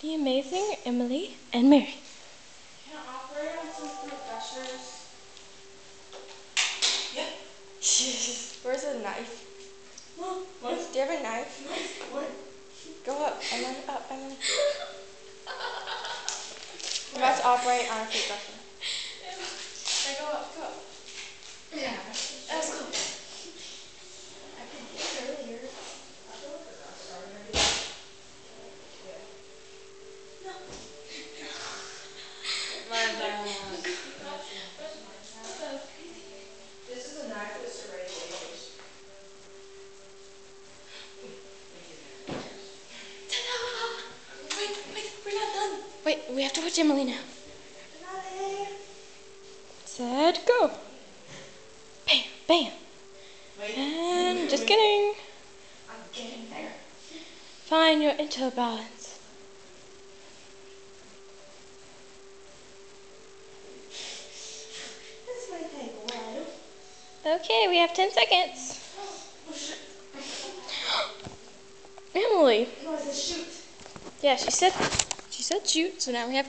The amazing Emily and Mary. Can I operate on some fruit gushers? Yeah. Where's the knife? What? Do you have a knife? What? Go up, and then up, and then. I'm about to operate on a fruit gusher. Go up, go up. Yeah, let's go. I could get it earlier. I feel like we're not starting already. No. This is a knife with serrated edges. Wait, we're not done. Wait, we have to watch Emily now. Set, go. Bam, bam. And just kidding. I'm getting there. Find your interbalance. This might take a while. Okay, we have 10 seconds. Emily. No, it says shoot. Yeah, she said shoot, so now we have to